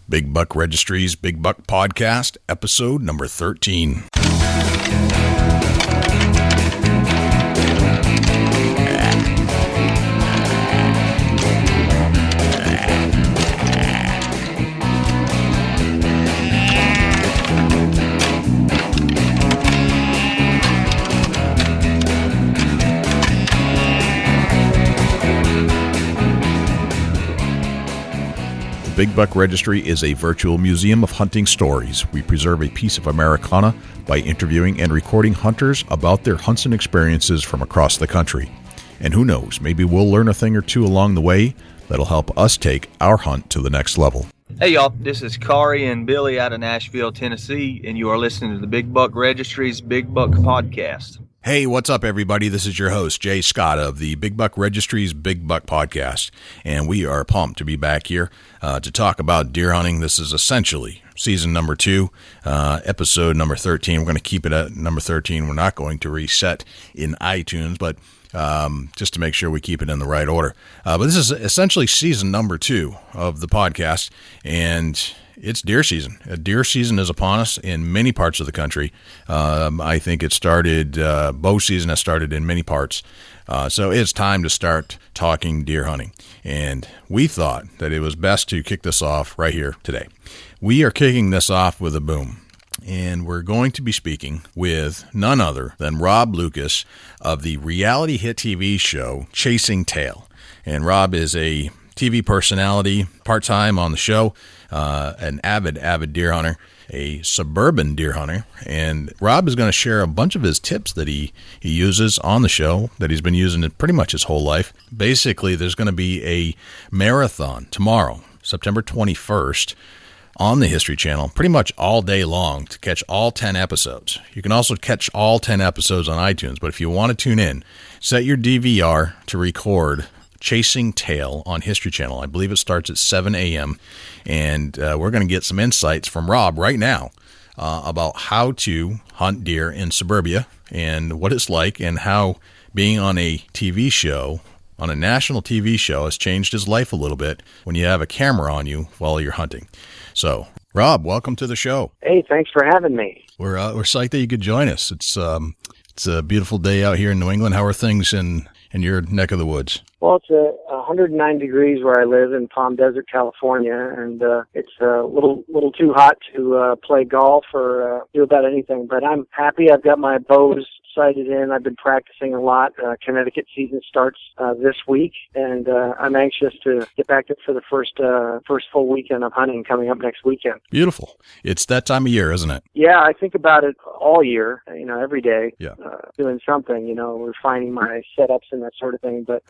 Big Buck Registry's Big Buck Podcast, episode number 13. Big Buck Registry is a virtual museum of hunting stories. We preserve a piece of Americana by interviewing and recording hunters about their hunts and experiences from across the country. And who knows, maybe we'll learn a thing or two along the way that'll help us take our hunt to the next level. Hey y'all, this is Kari and Billy out of Nashville, Tennessee, and you are listening to the Big Buck Registry's Big Buck Podcast. Hey, what's up, everybody? This is your host, Jay Scott of the Big Buck Registry's Big Buck Podcast, and we are pumped to be back here to talk about deer hunting. This is essentially season number 2, episode number 13. We're going to keep it at number 13. We're not going to reset in iTunes, but just to make sure we keep it in the right order. But this is essentially season number 2 of the podcast, and it's deer season. Deer season is upon us in many parts of the country. I think it started, bow season has started in many parts. So it's time to start talking deer hunting. And we thought that it was best to kick this off right here today. We are kicking this off with a boom. And we're going to be speaking with none other than Rob Lucas of the reality hit TV show Chasing Tail. And Rob is a TV personality, part-time on the show, an avid deer hunter, a suburban deer hunter, and Rob is going to share a bunch of his tips that he uses on the show that he's been using it pretty much his whole life. Basically, there's going to be a marathon tomorrow, September 21st, on the History Channel, pretty much all day long to catch all 10 episodes. You can also catch all 10 episodes on iTunes, but if you want to tune in, set your DVR to record Chasing Tail on History Channel. I believe it starts at 7 a.m., and we're going to get some insights from Rob right now about how to hunt deer in suburbia and what it's like and how being on a TV show, on a national TV show, has changed his life a little bit when you have a camera on you while you're hunting. So, Rob, welcome to the show. Hey, thanks for having me. We're psyched that you could join us. It's a beautiful day out here in New England. How are things in your neck of the woods? Well, it's 109 degrees where I live in Palm Desert, California, and it's a little too hot to play golf or do about anything. But I'm happy. I've got my bows sighted in. I've been practicing a lot. Connecticut season starts this week, and I'm anxious to get back to for the first full weekend of hunting coming up next weekend. Beautiful. It's that time of year, isn't it? Yeah, I think about it all year. Every day, yeah. Doing something. Refining my setups and that sort of thing. But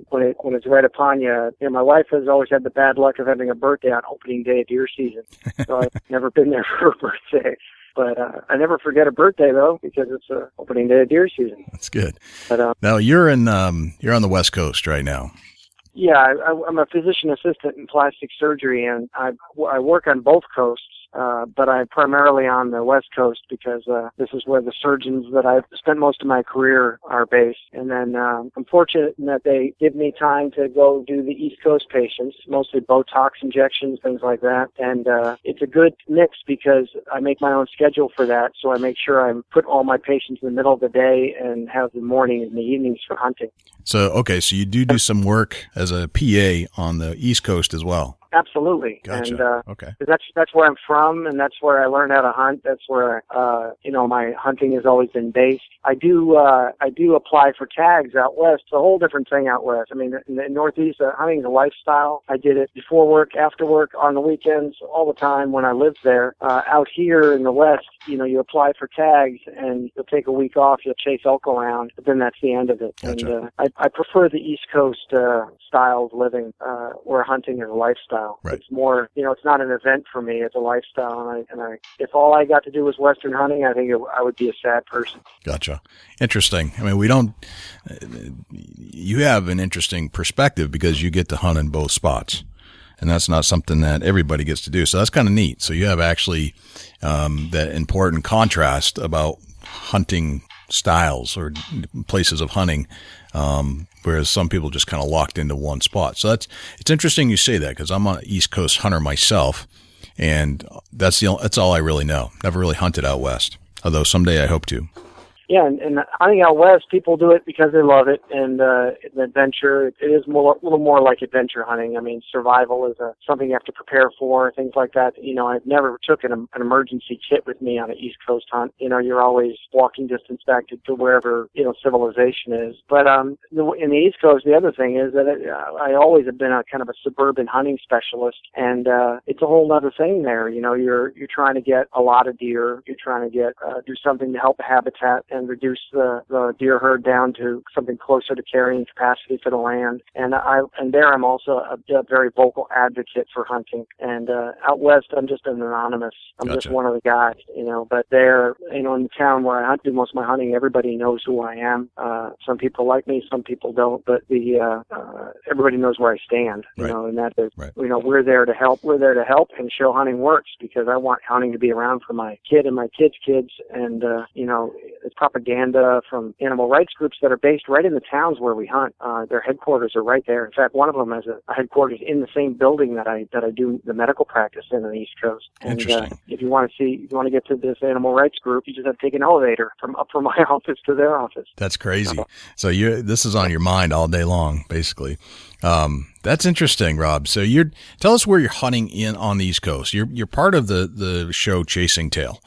when it's right upon you, my wife has always had the bad luck of having a birthday on opening day of deer season, so I've never been there for a birthday. But I never forget a birthday, though, because it's opening day of deer season. That's good. But now you're on the West Coast right now. Yeah, I'm a physician assistant in plastic surgery, and I work on both coasts. But I'm primarily on the West Coast because this is where the surgeons that I've spent most of my career are based. And then I'm fortunate in that they give me time to go do the East Coast patients, mostly Botox injections, things like that. And it's a good mix because I make my own schedule for that, so I make sure I put all my patients in the middle of the day and have the morning and the evenings for hunting. So you do some work as a PA on the East Coast as well. Absolutely. Gotcha. And okay. That's where I'm from, and that's where I learned how to hunt. That's where my hunting has always been based. I do apply for tags out west. It's a whole different thing out west. I mean, in the Northeast, hunting is a lifestyle. I did it before work, after work, on the weekends, all the time when I lived there. Out here in the West, you apply for tags, and you'll take a week off. You'll chase elk around, but then that's the end of it. Gotcha. And I prefer the East Coast style of living, where hunting is a lifestyle. Right. It's more, it's not an event for me. It's a lifestyle, and I if all I got to do was Western hunting, I think I would be a sad person. Gotcha. Interesting. I mean, you have an interesting perspective because you get to hunt in both spots, and that's not something that everybody gets to do. So that's kind of neat. So you have actually that important contrast about hunting styles or places of hunting, whereas some people just kind of locked into one spot. So it's interesting you say that because I'm an East Coast hunter myself, And that's all I really know. Never really hunted out west, although someday I hope to. Yeah, and hunting out west, people do it because they love it, and it's an adventure. It is a little more like adventure hunting. I mean, survival is something you have to prepare for, things like that. You know, I've never took an emergency kit with me on an East Coast hunt. You know, you're always walking distance back to wherever, you know, civilization is. But in the East Coast, the other thing is that I always have been a kind of a suburban hunting specialist, and it's a whole other thing there. You know, you're trying to get a lot of deer. You're trying to do something to help the habitat and reduce the deer herd down to something closer to carrying capacity for the land. And I'm also a very vocal advocate for hunting. And out west, I'm just an anonymous. I'm Gotcha. just one of the guys, you know. But there, you know, in the town where I do most of my hunting, everybody knows who I am. Some people like me, some people don't. But everybody knows where I stand, you Right. know. And that is, Right. you know, we're there to help. We're there to help and show hunting works, because I want hunting to be around for my kid and my kids' kids. And you know, it's propaganda from animal rights groups that are based right in the towns where we hunt. Their headquarters are right there. In fact, one of them has a headquarters in the same building that I do the medical practice in on the East Coast. And Interesting. if you want to get to this animal rights group, you just have to take an elevator from my office to their office. That's crazy. So this is on your mind all day long, basically. That's interesting, Rob. So tell us where you're hunting on the East Coast. You're part of the show Chasing Tail,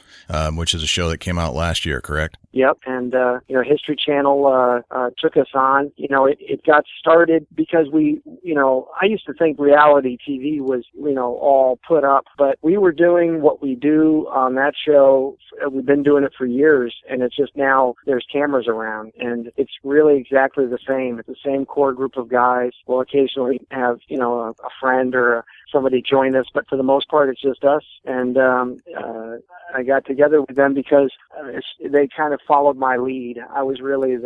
which is a show that came out last year, correct? Yep, and you know, History Channel took us on. You know, it got started because I used to think reality TV was, you know, all put up, but we were doing what we do on that show. We've been doing it for years, and it's just now there's cameras around, and it's really exactly the same. It's the same core group of guys. We'll occasionally have, you know, a friend or somebody join us, but for the most part, it's just us. And I got together with them because they kind of followed my lead. I was really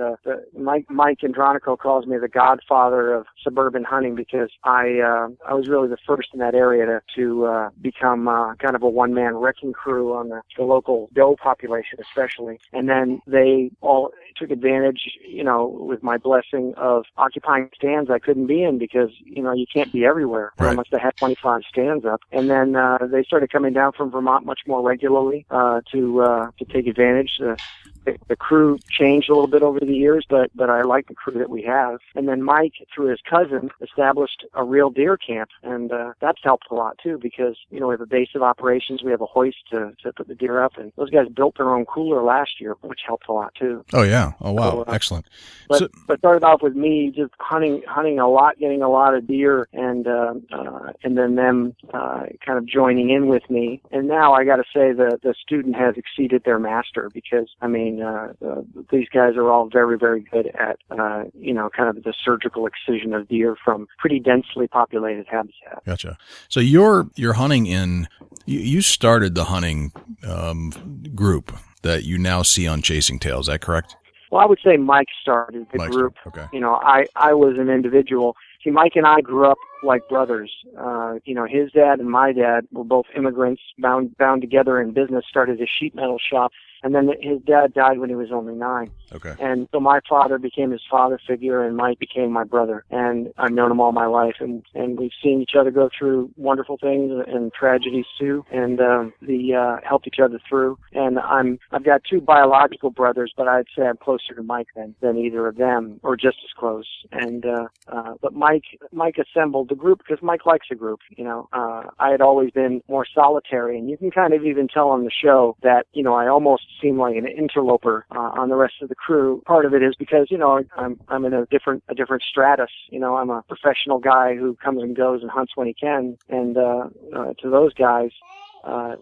Mike Andronico calls me the Godfather of suburban hunting, because I was really the first in that area to become kind of a one-man wrecking crew on the local doe population, especially. And then they all took advantage, you know, with my blessing, of occupying stands I couldn't be in, because, you know, you can't be everywhere. Right. I must have had 25 stands up. And then they started coming down from Vermont much more regularly to take advantage. The crew changed a little bit over the years, but I like the crew that we have. And then Mike, through his cousin, established a real deer camp, and that's helped a lot too, because, you know, we have a base of operations, we have a hoist to put the deer up, and those guys built their own cooler last year, which helped a lot too. Oh yeah. Oh wow. So, Excellent. But started off with me just hunting a lot, getting a lot of deer, and then them kind of joining in with me. And now I got to say the student has exceeded their master, because I mean these guys are all very, very good at you know, kind of the surgical excision of deer from pretty densely populated habitat. Gotcha. So you're hunting you started the hunting group that you now see on Chasing Tail. Is that correct? Well, I would say Mike started the group. Okay. You know, I was an individual. See, Mike and I grew up like brothers. You know, his dad and my dad were both immigrants, bound together in business, started a sheet metal shop. And then his dad died when he was only 9. Okay. And so my father became his father figure, and Mike became my brother. And I've known him all my life, and we've seen each other go through wonderful things and tragedies too, and helped each other through. And I've got 2 biological brothers, but I'd say I'm closer to Mike than either of them, or just as close. And but Mike assembled the group because Mike likes a group. You know, I had always been more solitary, and you can kind of even tell on the show that, you know, I almost seem like an interloper on the rest of the crew. Part of it is because, you know, I'm in a different stratus. You know, I'm a professional guy who comes and goes and hunts when he can, and to those guys,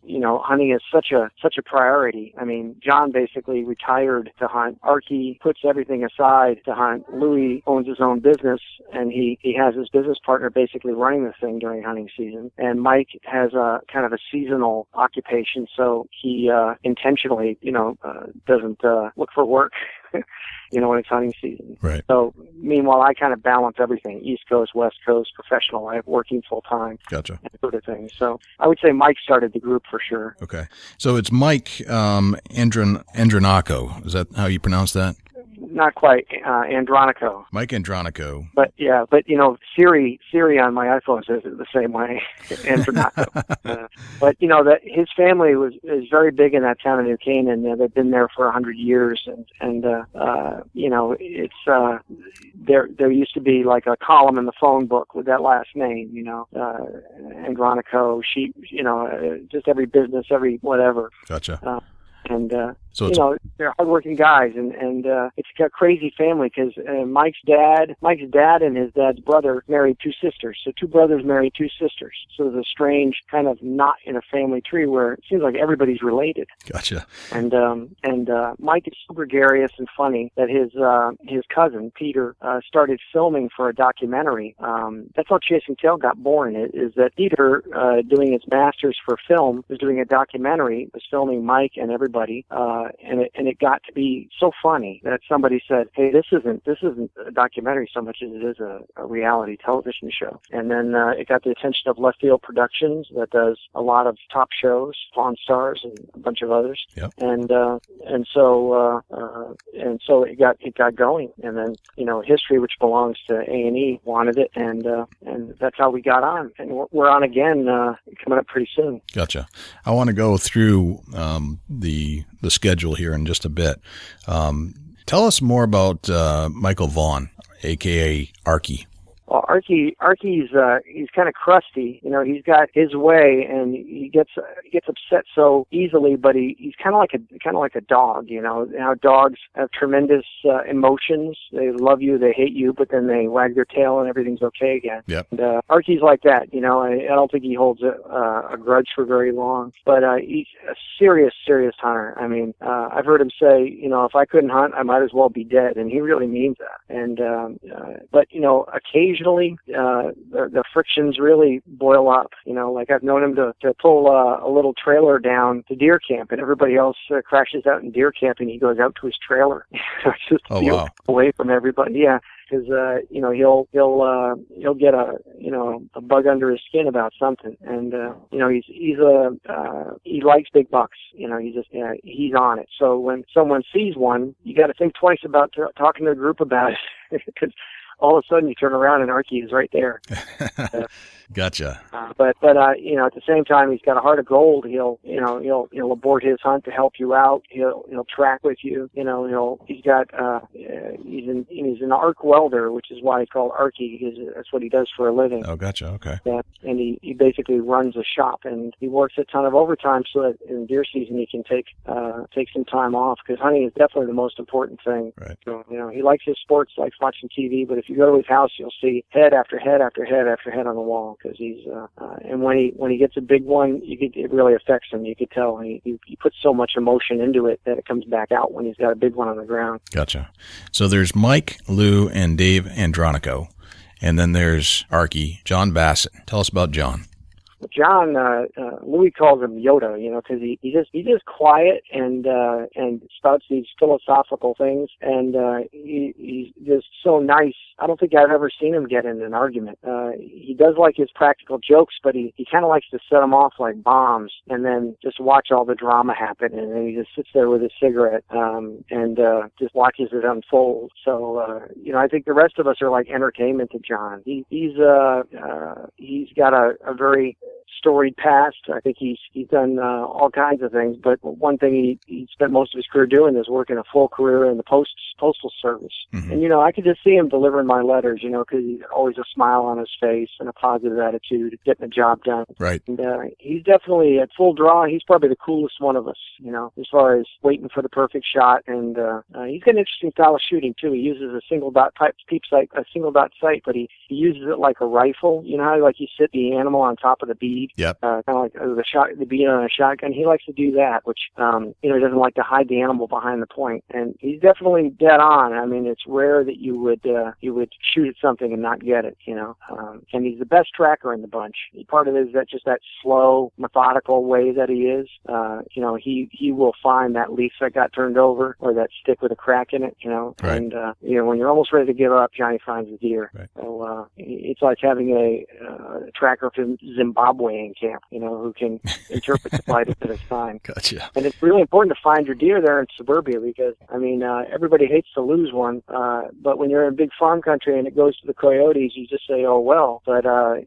you know, hunting is such a priority. I mean, John basically retired to hunt. Archie puts everything aside to hunt. Louis owns his own business, and he has his business partner basically running the thing during hunting season. And Mike has a kind of a seasonal occupation, so he intentionally, you know, doesn't look for work. You know, when it's hunting season. Right. So, meanwhile, I kind of balance everything: East Coast, West Coast, professional life, working full time. Gotcha. That sort of thing. So, I would say Mike started the group for sure. Okay. So it's Mike Andronico. Is that how you pronounce that? not quite. Andronico. Mike Andronico. But Siri on my iPhone says it the same way. Andronico. But that his family is very big in that town of New Canaan. They've been there for 100 years, and it's there used to be like a column in the phone book with that last name. Andronico. Just every business, every whatever. Gotcha. They're hardworking guys, and it's a crazy family because Mike's dad and his dad's brother married two sisters. So two brothers married two sisters. So there's a strange kind of knot in a family tree where it seems like everybody's related. Gotcha. And Mike is so gregarious and funny that his cousin Peter started filming for a documentary. That's how Chasing Tail got born. Is that Peter, doing his master's for film, was doing a documentary, was filming Mike and everybody. And it got to be so funny that somebody said, "Hey, this isn't a documentary so much as it is a reality television show." And then it got the attention of Left Field Productions, that does a lot of top shows, Pawn Stars, and a bunch of others. Yep. And so it got going. And then History, which belongs to A&E, wanted it, and that's how we got on. And we're on again, coming up pretty soon. Gotcha. I want to go through the schedule here in just a bit. Tell us more about Michael Vaughn, aka Arky. Well, Arky's he's kind of crusty. He's got his way, and he gets upset so easily. But he's kind of like a dog. How dogs have tremendous emotions. They love you, they hate you, but then they wag their tail and everything's okay again. Yep. And Arky's like that. I don't think he holds a grudge for very long. But he's a serious hunter. I mean, I've heard him say, if I couldn't hunt, I might as well be dead, and he really means that. And but occasionally the frictions really boil up. Like I've known him to pull a little trailer down to deer camp, and everybody else crashes out in deer camp, and he goes out to his trailer just away from everybody. Yeah. Because he'll get a bug under his skin about something, and he likes big bucks. He's on it. So when someone sees one, you got to think twice about talking to the group about it, because all of a sudden you turn around and Arky is right there. Gotcha. But at the same time, he's got a heart of gold. He'll abort his hunt to help you out. He'll track with you. He's an arc welder, which is why he's called Arky. That's what he does for a living. Oh, gotcha. Okay. Yeah, and he basically runs a shop, and he works a ton of overtime so that in deer season he can take some time off, because hunting is definitely the most important thing. Right. So, he likes his sports, likes watching TV, but if you go to his house, you'll see head after head after head after head on the wall, because he's and when he gets a big one, it really affects him. You could tell he puts so much emotion into it that it comes back out when he's got a big one on the ground. Gotcha. So there's Mike, Lou, and Dave Andronico, and then there's Arky, John Bassett. Tell us about John. John, Louis calls him Yoda, because he's just quiet and spouts these philosophical things, and he's just so nice. I don't think I've ever seen him get in an argument. He does like his practical jokes, but he kind of likes to set them off like bombs and then just watch all the drama happen, and then he just sits there with his cigarette and just watches it unfold. So I think the rest of us are like entertainment to John. He's got a very storied past. I think he's done all kinds of things, but one thing he spent most of his career doing is working a full career in the postal service. Mm-hmm. And I could just see him delivering my letters, because he's always a smile on his face and a positive attitude, getting the job done. Right. And he's definitely at full draw. He's probably the coolest one of us, as far as waiting for the perfect shot. And he's got an interesting style of shooting too. He uses a single dot sight, but he uses it like a rifle. How like you sit the animal on top of the bead. Yep. Kind of like the bead on a shotgun. He likes to do that, which he doesn't like to hide the animal behind the point. And he's definitely dead on. I mean, it's rare that you would shoot at something and not get it. And he's the best tracker in the bunch. Part of it is that slow, methodical way that he is. He will find that leaf that got turned over or that stick with a crack in it. Right. And when you're almost ready to give up, Johnny finds a deer. Right. So it's like having a tracker from Zimbabwe in camp, who can interpret the light at this time. Gotcha. And it's really important to find your deer there in suburbia because, everybody hates to lose one, but when you're in big farm country and it goes to the coyotes, you just say, oh, well. But,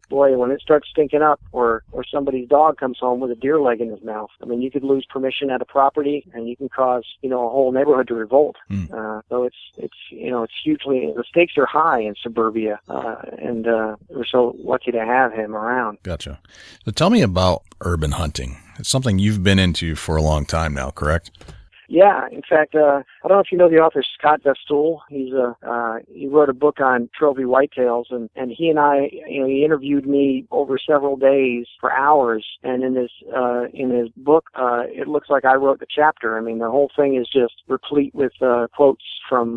boy, when it starts stinking up or somebody's dog comes home with a deer leg in his mouth, you could lose permission at a property and you can cause, a whole neighborhood to revolt. So it's hugely, the stakes are high in suburbia, and we're so lucky to have him around. Gotcha. So tell me about urban hunting. It's something you've been into for a long time now, correct? Yeah, in fact, I don't know if you know the author Scott Vestool. He wrote a book on trophy whitetails, and he and I, he interviewed me over several days for hours. And in his book, it looks like I wrote the chapter. The whole thing is just replete with quotes from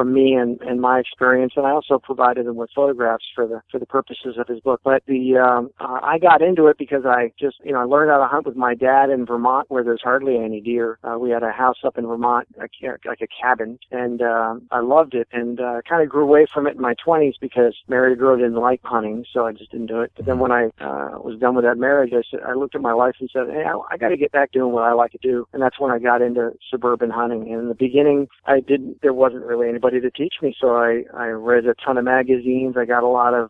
me and my experience, and I also provided him with photographs for the purposes of his book. But I got into it because I just I learned how to hunt with my dad in Vermont, where there's hardly any deer. We had a house up in Vermont, like a cabin, and I loved it, and kind of grew away from it in my 20s because married a girl didn't like hunting, so I just didn't do it. But then when I was done with that marriage, I looked at my life and said, hey, I got to get back doing what I like to do, and that's when I got into suburban hunting. And in the beginning, there wasn't really anybody to teach me, so I read a ton of magazines. I got a lot of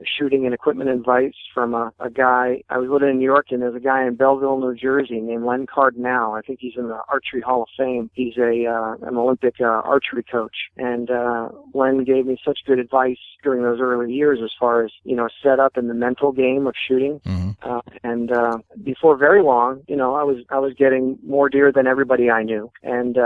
shooting and equipment advice from a guy. I was living in New York, and there's a guy in Belleville, New Jersey named Len Cardinal. I think he's in the Archery Hall of Fame. He's an Olympic archery coach, and Len gave me such good advice during those early years as far as set up in the mental game of shooting. And before very long, I was getting more deer than everybody I knew, and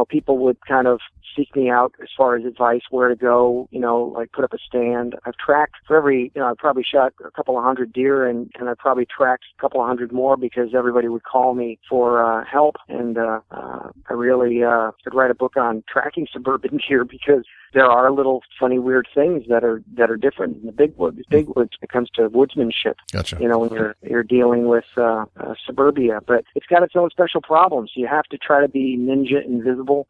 people would kind of seek me out as far as advice, where to go, like put up a stand. I've tracked for I probably shot a couple of hundred deer, and I probably tracked a couple of hundred more because everybody would call me for help. And I really could write a book on tracking suburban deer because there are little funny, weird things that are different in the big woods. Big woods when it comes to woodsmanship. Gotcha. When you're dealing with suburbia, but it's got its own special problems. You have to try to be ninja invisible.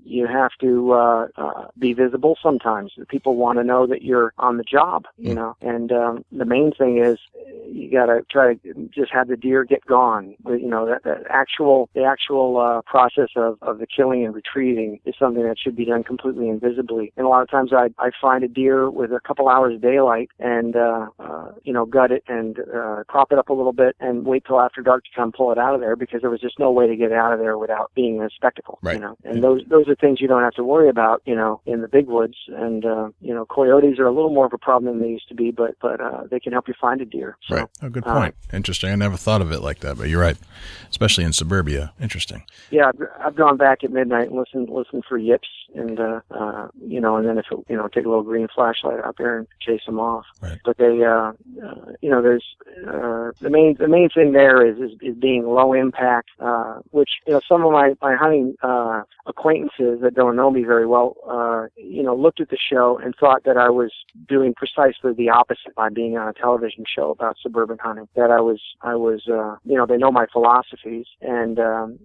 You have to be visible sometimes. People want to know that you're on the job. And the main thing is you got to try to just have the deer get gone. The actual process of the killing and retrieving is something that should be done completely invisibly. And a lot of times I'd find a deer with a couple hours of daylight and, gut it and prop it up a little bit and wait till after dark to come pull it out of there because there was just no way to get it out of there without being a spectacle. Right. And those are things you don't have to worry about, in the big woods. And, coyotes are a little more of a problem than they used to be, but they can help you find a deer. So, right. Oh, good point. Interesting. I never thought of it like that, but you're right. Especially in suburbia. Interesting. Yeah. I've gone back at midnight and listened for yips and then if it, take a little green flashlight out there and chase them off. Right. But they, there's the main thing there is being low impact, which some of my hunting acquaintances that don't know me very well, looked at the show and thought that I was doing precisely the opposite by being on a television show about suburban hunting. That I was they know my philosophies and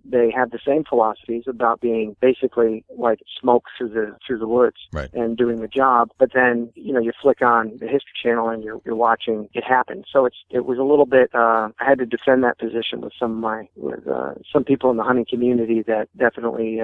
they have the same philosophies about being basically like smoke through the woods. Right. And doing the job, but then you flick on the History Channel and you're watching it happen. So it was a little bit. I had to defend that position with some people in the hunting community that definitely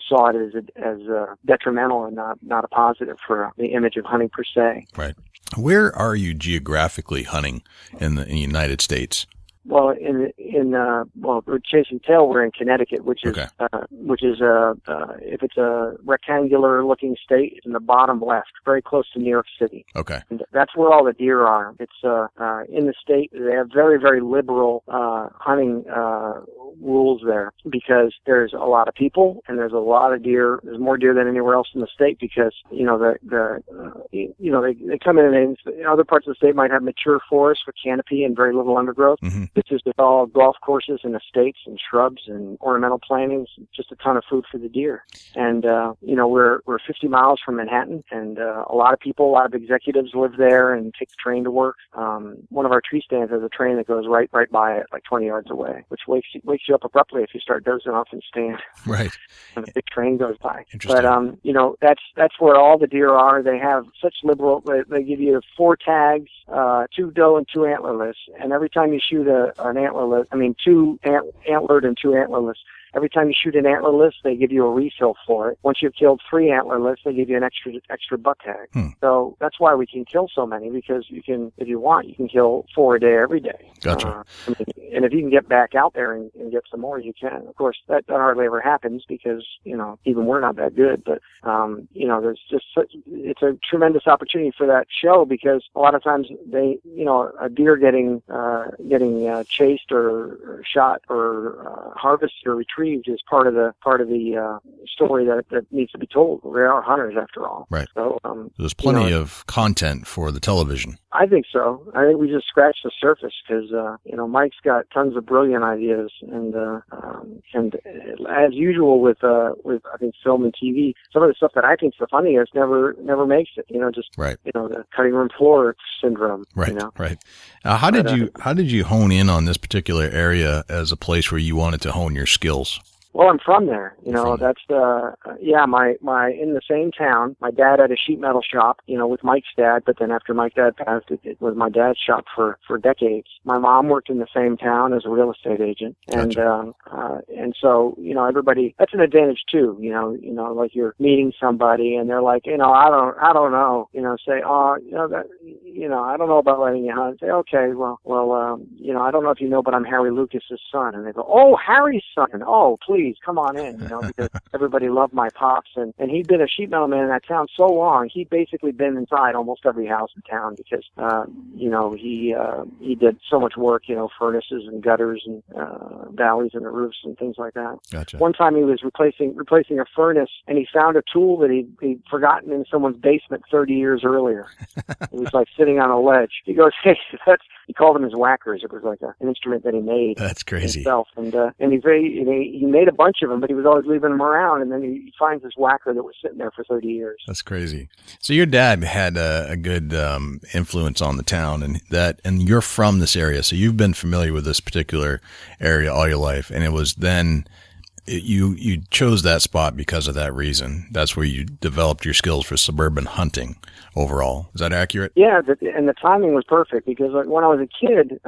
saw it as detrimental and not a positive for the image of hunting per se. Right. Where are you geographically hunting in the United States? Well, we're chasing tail. We're in Connecticut, which is if it's a rectangular looking state, it's in the bottom left, very close to New York City. Okay. And that's where all the deer are. It's in the state. They have very, very liberal hunting rules there because there's a lot of people and there's a lot of deer. There's more deer than anywhere else in the state because they come in and other parts of the state might have mature forests with canopy and very little undergrowth. Mm-hmm. It's just all golf courses and estates and shrubs and ornamental plantings, just a ton of food for the deer. And we're 50 miles from Manhattan, and a lot of executives live there and take the train to work. One of our tree stands has a train that goes right by it, like 20 yards away, which wakes you up abruptly if you start dozing off and stand. Right. When a big train goes by. Interesting. But, that's where all the deer are. They have such liberal, they give you 4 tags, 2 doe and 2 antlerless. And every time you shoot an antlerless, 2 antlered and 2 antlerless, every time you shoot an antlerless, they give you a refill for it. Once you've killed 3 antlerless, they give you an extra buck tag. So that's why we can kill so many, because you can, if you want, you can kill 4 a day every day. Gotcha. And if you can get back out there and get some more, you can. Of course, that hardly ever happens because, even we're not that good. But, there's just it's a tremendous opportunity for that show, because a lot of times they, a deer getting chased or shot or harvested or retrieved is part of the story that needs to be told. We are hunters after all. Right. So there's plenty of content for the television. I think so. I think we just scratched the surface because Mike's got tons of brilliant ideas, and as usual with I think film and TV, some of the stuff that I think's the funniest never makes it. Right. The cutting room floor syndrome. Right. Right. How did you hone in on this particular area as a place where you wanted to hone your skills? Well, I'm from there. That's my in the same town. My dad had a sheet metal shop, with Mike's dad, but then after Mike's dad passed, it was my dad's shop for decades. My mom worked in the same town as a real estate agent. And, Gotcha. And so, everybody, that's an advantage too, like you're meeting somebody and they're like, I don't know, say, I don't know about letting you hunt. Say, okay, well, I don't know if you know, but I'm Harry Lucas's son. And they go, oh, Harry's son. Oh, please come on in, because everybody loved my pops. And he'd been a sheet metal man in that town so long, he'd basically been inside almost every house in town because, he did so much work, furnaces and gutters and valleys in the roofs and things like that. Gotcha. One time he was replacing a furnace, and he found a tool that he'd forgotten in someone's basement 30 years earlier. It was like sitting on a ledge. He goes, hey, he called them his whackers. It was like an instrument that he made. That's crazy. Himself. And he made a bunch of them, but he was always leaving them around, and then he finds this whacker that was sitting there for 30 years. That's crazy. So your dad had a good influence on the town, and you're from this area, so you've been familiar with this particular area all your life, and it was then you chose that spot because of that reason. That's where you developed your skills for suburban hunting overall. Is that accurate? Yeah, and the timing was perfect because when I was a kid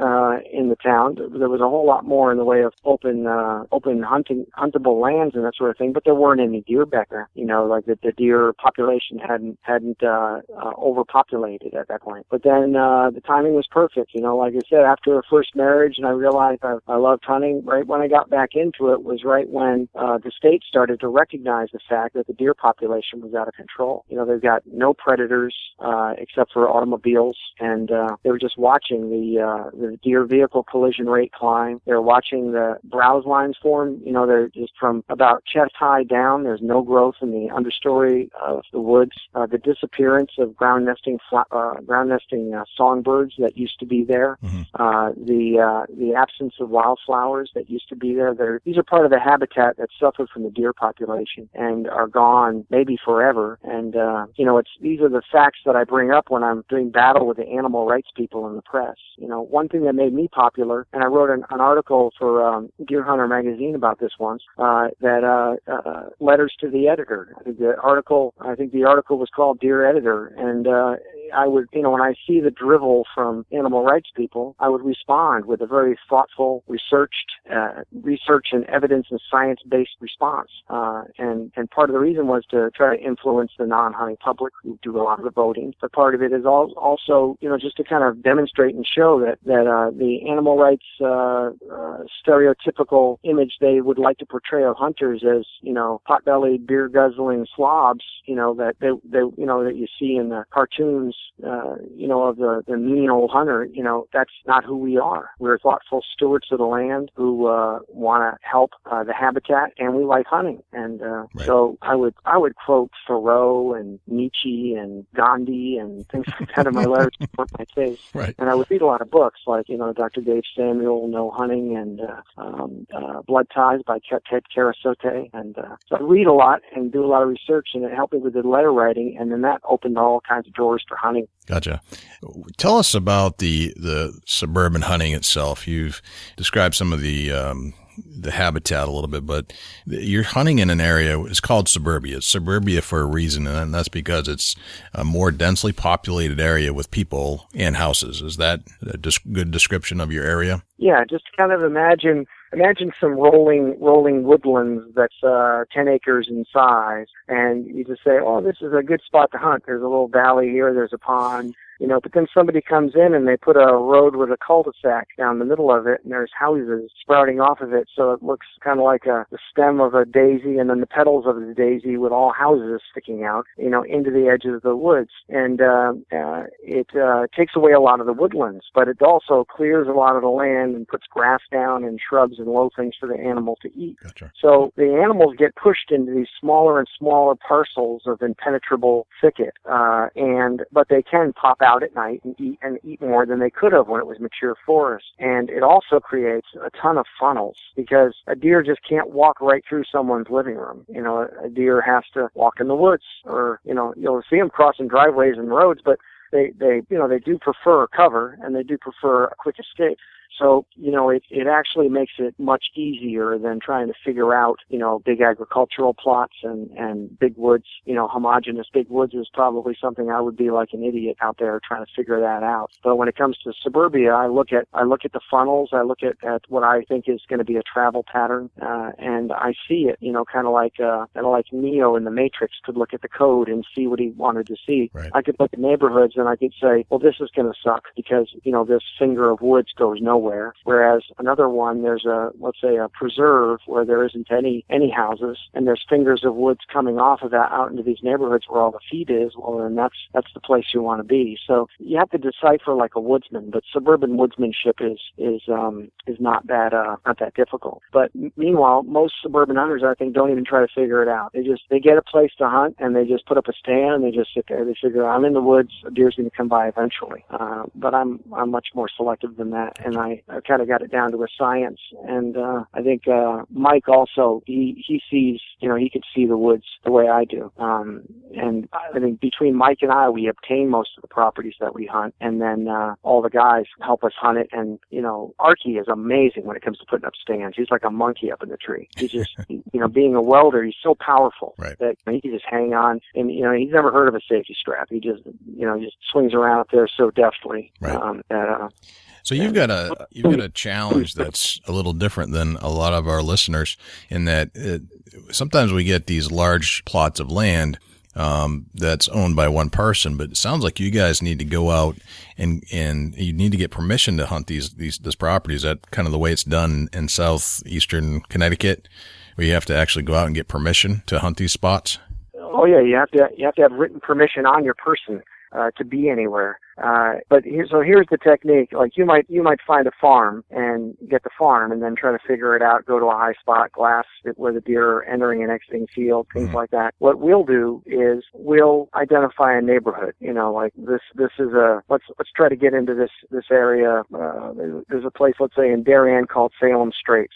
in the town, there was a whole lot more in the way of open huntable lands and that sort of thing, but there weren't any deer back then. Like the deer population hadn't overpopulated at that point. But then the timing was perfect. Like I said, after a first marriage, and I realized I loved hunting. Right when I got back into it was right when the state started to recognize the fact that the deer population was out of control. They've got no predators except for automobiles, and they were just watching the deer vehicle collision rate climb. They're watching the browse lines form. They're just from about chest high down. There's no growth in the understory of the woods. The disappearance of ground nesting songbirds that used to be there. Mm-hmm. The absence of wildflowers that used to be there. These are part of the habitat that suffered from the deer population and are gone maybe forever. And these are the facts that I bring up when I'm doing battle with the animal rights people in the press. One thing that made me popular, and I wrote an article for Deer Hunter magazine about this once, letters to the editor. I think the article was called Dear Editor, and I would, when I see the drivel from animal rights people, I would respond with a very thoughtful, research and evidence and science-based response. And part of the reason was to try to influence the non-hunting public who do a lot of the voting. But part of it is also, just to kind of demonstrate and show that the animal rights stereotypical image they would like to portray of hunters as, pot-bellied, beer-guzzling slobs, that you see in the cartoons, of the mean old hunter, that's not who we are. We're thoughtful stewards of the land who want to help the habitat, and we like hunting. And right. So I would quote Thoreau and Nietzsche and Gandhi and things like that in my letters to support my case. Right. And I would read a lot of books like, Dr. Dave Samuel, No Hunting, and Blood Ties by Ted Karasote. And so I read a lot and do a lot of research, and it helped me with the letter writing, and then that opened all kinds of doors for hunting. Gotcha. Tell us about the suburban hunting itself. You've described some of the the habitat a little bit, but you're hunting in an area, it's called suburbia. It's suburbia for a reason, and that's because it's a more densely populated area with people and houses. Is that a good description of your area? Yeah, just kind of imagine some rolling woodlands that's 10 acres in size, and you just say, oh, this is a good spot to hunt. There's a little valley here, there's a pond, but then somebody comes in and they put a road with a cul-de-sac down the middle of it, and there's houses sprouting off of it, so it looks kind of like the stem of a daisy and then the petals of the daisy with all houses sticking out, into the edge of the woods. And it takes away a lot of the woodlands, but it also clears a lot of the land and puts grass down and shrubs and low things for the animal to eat. Gotcha. So the animals get pushed into these smaller and smaller parcels of impenetrable thicket, but they can pop out at night and eat more than they could have when it was mature forest. And it also creates a ton of funnels, because a deer just can't walk right through someone's living room. A deer has to walk in the woods, or you'll see them crossing driveways and roads, but they do prefer cover, and they do prefer a quick escape. So, it actually makes it much easier than trying to figure out, big agricultural plots and big woods. Homogeneous big woods is probably something I would be like an idiot out there trying to figure that out. But when it comes to suburbia, I look at the funnels, I look at what I think is going to be a travel pattern, and I see it, kind of like Neo in the Matrix could look at the code and see what he wanted to see. Right. I could look at neighborhoods and I could say, well, this is going to suck because, this finger of woods goes nowhere. Whereas another one, there's let's say a preserve where there isn't any houses, and there's fingers of woods coming off of that out into these neighborhoods where all the feed is. Well, then that's the place you want to be. So you have to decipher like a woodsman, but suburban woodsmanship is not that difficult. But meanwhile, most suburban hunters, I think, don't even try to figure it out. They get a place to hunt and they just put up a stand and they just sit there. They figure, I'm in the woods, a deer's going to come by eventually. But I'm much more selective than that, and I kind of got it down to a science. And I think Mike also, he sees, he could see the woods the way I do. And I think between Mike and I, we obtain most of the properties that we hunt, and then all the guys help us hunt it. And, Archie is amazing when it comes to putting up stands. He's like a monkey up in the tree. He's just, being a welder, he's so powerful that he can just hang on. And, he's never heard of a safety strap. He just, just swings around up there so deftly. Right. So you've got a challenge that's a little different than a lot of our listeners, in that sometimes we get these large plots of land that's owned by one person, but it sounds like you guys need to go out and you need to get permission to hunt this property. Is that kind of the way it's done in southeastern Connecticut, where you have to actually go out and get permission to hunt these spots? Oh yeah, you have to have written permission on your person to be anywhere. But here's the technique. Like you might find a farm and get the farm and then try to figure it out, go to a high spot, glass it where the deer are entering and exiting field, things like that. What we'll do is we'll identify a neighborhood. Like this is let's try to get into this area. There's a place, let's say in Darien, called Salem Straits.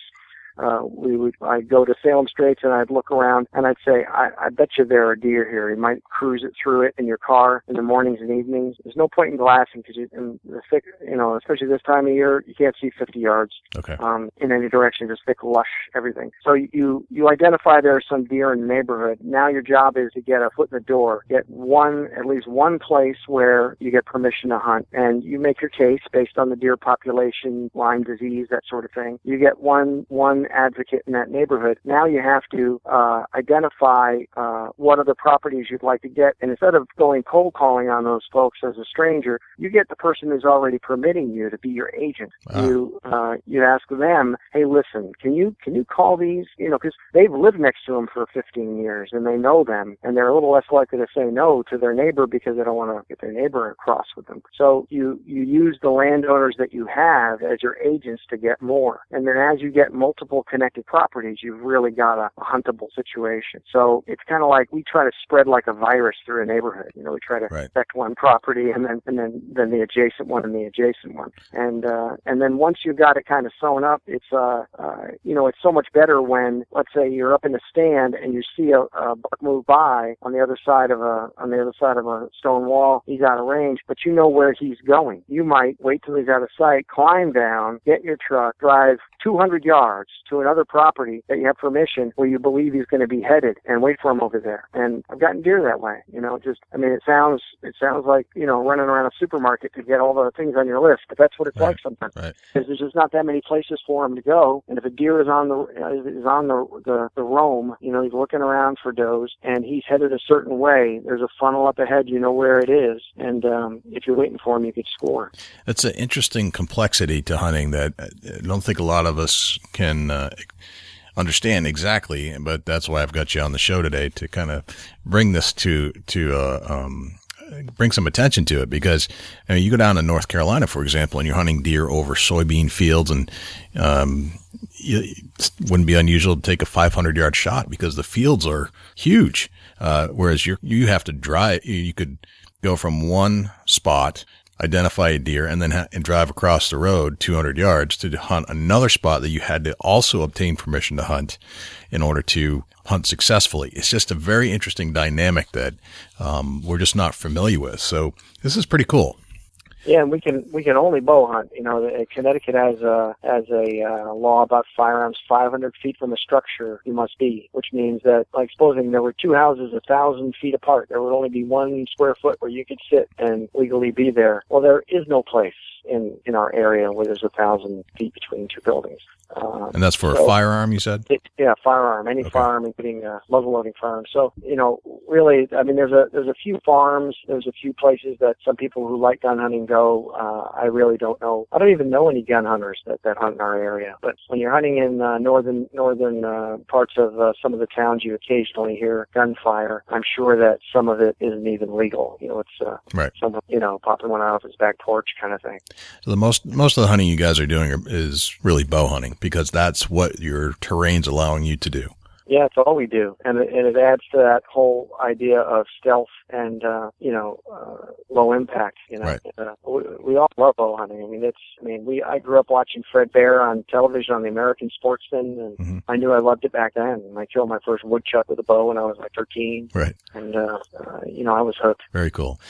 I'd go to Salem Straits and I'd look around and I'd say, I bet you there are deer here. You might cruise it through it in your car in the mornings and evenings. There's no point in glassing because in the thick, especially this time of year, you can't see 50 yards in any direction, just thick, lush, everything. So you identify there are some deer in the neighborhood. Now your job is to get a foot in the door, get at least one place where you get permission to hunt, and you make your case based on the deer population, Lyme disease, that sort of thing. You get one advocate in that neighborhood. Now you have to identify what other properties you'd like to get, and instead of going cold calling on those folks as a stranger, you get the person who's already permitting you to be your agent. Wow. You ask them, hey, listen, can you call these? Because they've lived next to them for 15 years and they know them, and they're a little less likely to say no to their neighbor because they don't want to get their neighbor across with them. So you use the landowners that you have as your agents to get more, and then as you get multiple connected properties, you've really got a huntable situation. So it's kind of like we try to spread like a virus through a neighborhood. We try to affect one property and then the adjacent one and the adjacent one. And then once you've got it kind of sewn up, it's so much better when, let's say, you're up in the stand and you see a buck move by on the other side of a stone wall. He's out of range, but you know where he's going. You might wait till he's out of sight, climb down, get your truck, drive 200 yards to another property that you have permission where you believe he's going to be headed and wait for him over there. And I've gotten deer that way. It sounds like, running around a supermarket to get all the things on your list, but that's what it's like sometimes. Right. Because there's just not that many places for him to go. And if a deer is on the roam, he's looking around for does and he's headed a certain way, there's a funnel up ahead, you know where it is. And if you're waiting for him, you could score. That's an interesting complexity to hunting that I don't think a lot of us can understand exactly, but that's why I've got you on the show today to kind of bring this to bring some attention to it, because you go down to North Carolina, for example, and you're hunting deer over soybean fields, and it wouldn't be unusual to take a 500-yard shot because the fields are huge. Whereas you have to drive. You could go from one spot, identify a deer, and then and drive across the road 200 yards to hunt another spot that you had to also obtain permission to hunt in order to hunt successfully. It's just a very interesting dynamic that we're just not familiar with. So this is pretty cool. Yeah, and we can only bow hunt. Connecticut has a law about firearms. 500 feet from a structure you must be, which means that, like, supposing there were two houses 1,000 feet apart, there would only be 1 square foot where you could sit and legally be there. Well, there is no place in our area where there's 1,000 feet between two buildings. And that's for a firearm, you said? Firearm, any firearm, including muzzle-loading firearms. So, really, there's a few farms, there's a few places that some people who like gun hunting go. I really don't know. I don't even know any gun hunters that hunt in our area. But when you're hunting in northern parts of some of the towns, you occasionally hear gunfire. I'm sure that some of it isn't even legal. It's right. Someone, popping one out of his back porch kind of thing. So most of the hunting you guys are doing is really bow hunting, because that's what your terrain's allowing you to do. Yeah, it's all we do, and it adds to that whole idea of stealth and low impact. Right. We all love bow hunting. I grew up watching Fred Bear on television on the American Sportsman, and I knew I loved it back then. And I killed my first woodchuck with a bow when I was like 13. Right. And I was hooked. Very cool.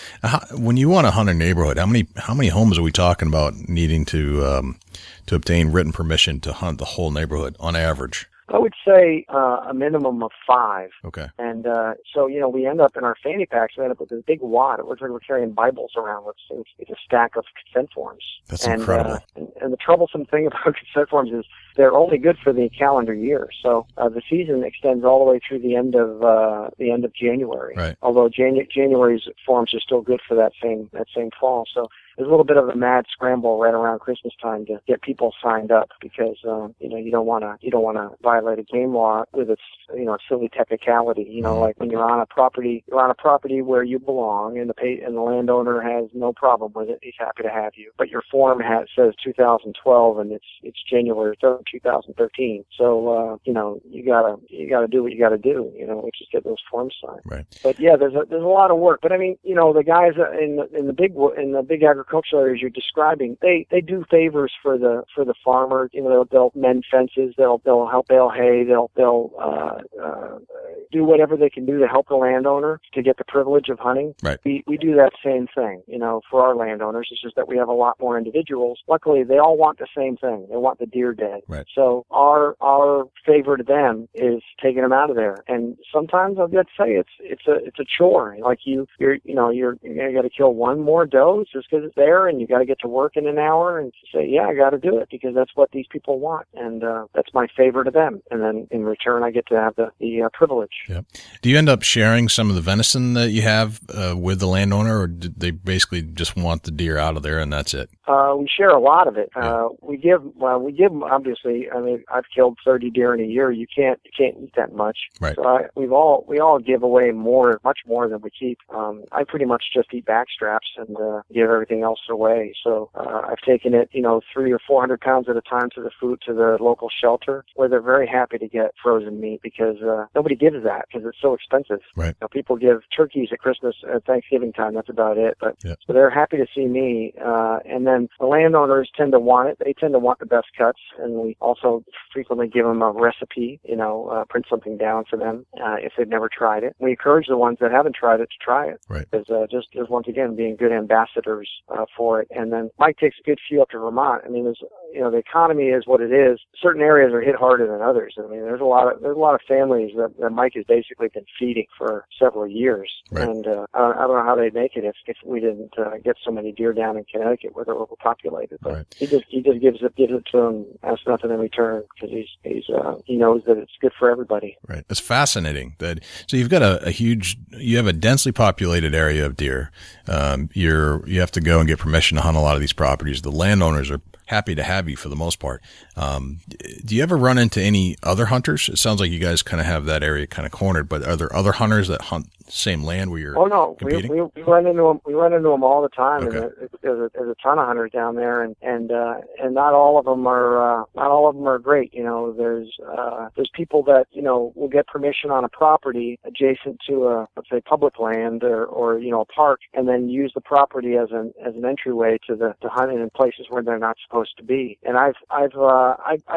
When you want to hunt a neighborhood, how many homes are we talking about needing to obtain written permission to hunt the whole neighborhood on average? I would say a minimum of 5. Okay. And so we end up in our fanny packs. We end up with this big wad. It looks like we're carrying Bibles around with. It's a stack of consent forms. That's incredible. And the troublesome thing about consent forms is they're only good for the calendar year. So the season extends all the way through the end of January. Right. Although January's forms are still good for that same fall. So there's a little bit of a mad scramble right around Christmas time to get people signed up, because you don't want to violate a game law with its silly technicality. Like when you're on a property where you belong, and the landowner has no problem with it. He's happy to have you, but your form says 2012 and it's January 3rd, 2013. So you gotta do what you gotta do. Which is get those forms signed. Right. But yeah, there's a lot of work. But the guys in the big agricultural areas you're describing, they do favors for the farmer. They'll mend fences, they'll help bale hay, they'll do whatever they can do to help the landowner to get the privilege of hunting. Right. We do that same thing, for our landowners. It's just that we have a lot more individuals. Luckily, they all want the same thing. They want the deer dead. Right. So our favor to them is taking them out of there. And sometimes I've got to say it's a chore. Like you got to kill one more doe just because it's there, and you got to get to work in an hour and say, yeah, I got to do it because that's what these people want, and that's my favor to them. And then in return, I get to have the privilege. Yep. Do you end up sharing some of the venison that you have with the landowner, or do they basically just want the deer out of there and that's it? We share a lot of it. We give them, obviously. I've killed 30 deer in a year. You can't eat that much. Right. So we all give away much more than we keep. I pretty much just eat back straps and give everything else away. So I've taken it, 300 or 400 pounds at a time to the local shelter, where they're very happy to get frozen meat because nobody gives that because it's so expensive. Right. People give turkeys at Christmas at Thanksgiving time. That's about it. But so they're happy to see me. And then the landowners tend to want it. They tend to want the best cuts, and we also frequently give them a recipe. Print something down for them if they've never tried it. We encourage the ones that haven't tried it to try it. Right. Because just once again being good ambassadors for it. And then Mike takes a good few up to Vermont. There's the economy is what it is. Certain areas are hit harder than others. I mean, there's a lot of families that Mike has basically been feeding for several years, right. and I don't know how they'd make it if we didn't get so many deer down in Connecticut where they're overpopulated. But right. he just gives it to them, asks nothing in return, because he knows that it's good for everybody. Right. It's fascinating that, so you've got you have a densely populated area of deer. You have to go and get permission to hunt a lot of these properties. The landowners are happy to have you for the most part. Do you ever run into any other hunters? It sounds like you guys kind of have that area kind of cornered, but are there other hunters that hunt same land where you're competing? We run into them. We run into them all the time, Okay. and there's a ton of hunters down there, and not all of them are great. There's people that will get permission on a property adjacent to let's say public land or a park, and then use the property as an entryway to hunting in places where they're not supposed to be. And I've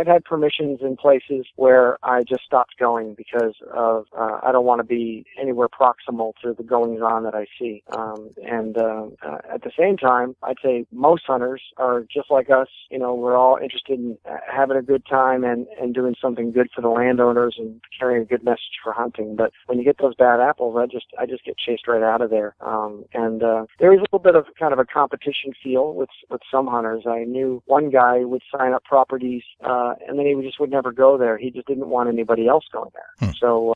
had permissions in places where I just stopped going because of I don't want to be anywhere proximal to the goings on that I see. At the same time, I'd say most hunters are just like us. We're all interested in having a good time and doing something good for the landowners and carrying a good message for hunting. But when you get those bad apples, I just get chased right out of there. There is a little bit of kind of a competition feel with some hunters. I knew one guy would sign up properties, and then he just would never go there. He just didn't want anybody else going there. So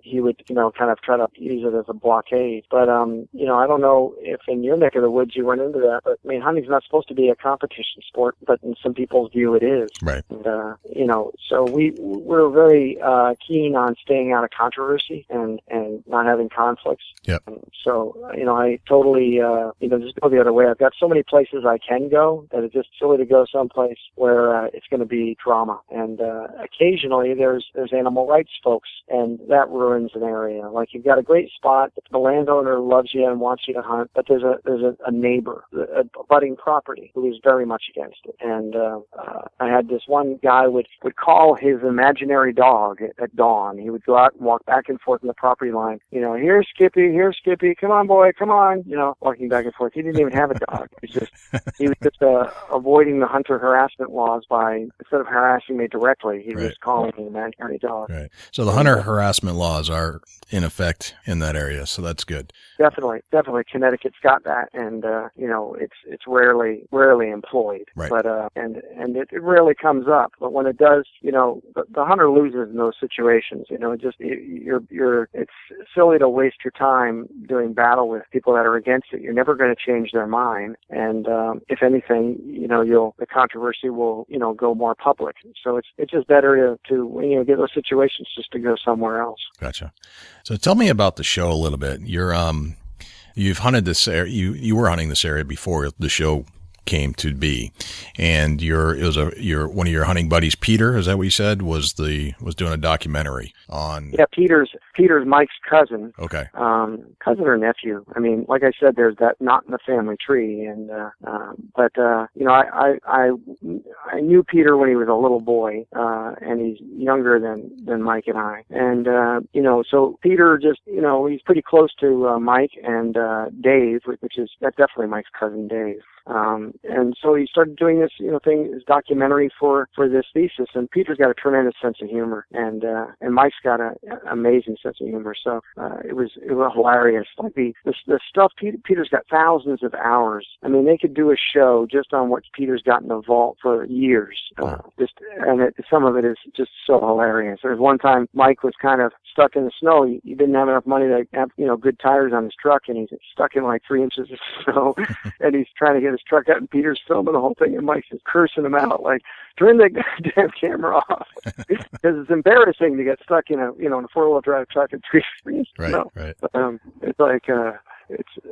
he would, kind of try to use it as a blockade. But, I don't know if in your neck of the woods you run into that. But, I mean, hunting's not supposed to be a competition sport, but in some people's view it is. Right. And, so we're very keen on staying out of controversy and not having conflicts. Yep. So, I totally, just go the other way. I've got so many places I can go that it's just silly to go someplace where it's going to be drama. And occasionally there's animal rights folks, and that ruins an area. Like, you've got a great spot, the landowner loves you and wants you to hunt, but there's a neighbor, a budding property, who is very much against it. And I had this one guy would call his imaginary dog at dawn. He would go out and walk back and forth in the property line. Here's Skippy, come on, boy, come on. Walking back and forth. He didn't even have a dog. He was just avoiding the hunter harassment laws by, instead of harassing me directly, he was calling me an imaginary dog. Right. So the hunter harassment laws are in effect in that area, so that's good. Definitely. Connecticut's got that, and it's rarely employed. Right. But and it rarely comes up. But when it does, the hunter loses in those situations. It's silly to waste your time doing battle with people that are against it. You're never going to change their mind, and if anything, the controversy will go more public. So it's just better to get those situations just to go somewhere else. Gotcha. So tell me about the show a little bit. You've hunted this area. You were hunting this area before the show came to be, and one of your hunting buddies, Peter, is that what you said, was doing a documentary on? Yeah, Peter's Mike's cousin. Okay. Cousin or nephew. I mean, like I said, there's that not in the family tree, and I knew Peter when he was a little boy, and he's younger than Mike and I, and so Peter just he's pretty close to Mike and Dave, that's definitely Mike's cousin Dave. And so he started doing this, this documentary for this thesis. And Peter's got a tremendous sense of humor, and Mike's got an amazing sense of humor. So it was hilarious. Like the stuff Peter's got thousands of hours. I mean, they could do a show just on what Peter's got in the vault for years. Some of it is just so hilarious. There was one time Mike was kind of stuck in the snow. He didn't have enough money to have good tires on his truck, and he's stuck in like 3 inches of snow, and he's trying to get his truck out, and Peter's filming the whole thing, and Mike's just cursing him out, like, turn the goddamn camera off, because it's embarrassing to get stuck in a four-wheel drive truck in 3 inches of snow. Right. It's like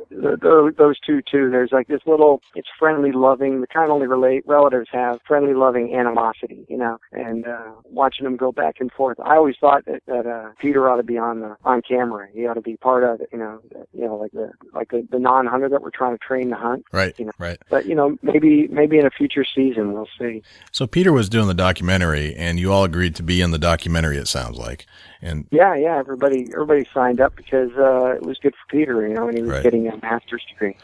those two too. There's like this little, it's friendly, loving, the kind only relatives have, friendly, loving animosity, and watching them go back and forth. I always thought that Peter ought to be on camera. He ought to be part of it, like the non-hunter that we're trying to train to hunt. Right. Right. But maybe in a future season we'll see. So Peter was doing the documentary, and you all agreed to be in the documentary, it sounds like. And yeah, everybody signed up because it was good for Peter, and he was getting a master's degree.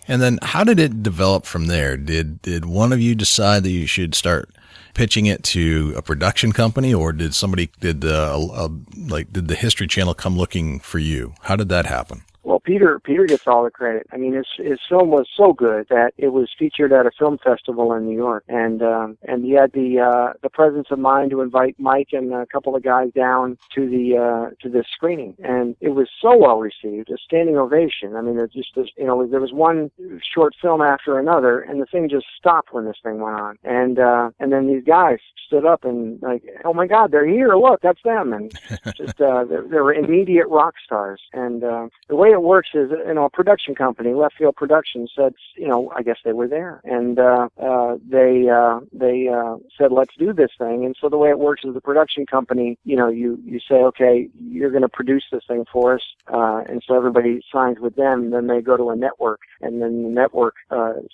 And then how did it develop from there? Did one of you decide that you should start pitching it to a production company, or did the History Channel come looking for you? How did that happen? Well, Peter gets all the credit. I mean, his film was so good that it was featured at a film festival in New York, and he had the presence of mind to invite Mike and a couple of guys down to the screening, and it was so well received, a standing ovation. I mean, there was one short film after another, and the thing just stopped when this thing went on, and then these guys stood up and like, oh my God, they're here! Look, that's them, and just they were immediate rock stars, and the way it works is, a production company, Left Field Productions, said, I guess they were there, and they said, let's do this thing. And so the way it works is the production company, you say, okay, you're going to produce this thing for us, and so everybody signs with them. Then they go to a network, and then the network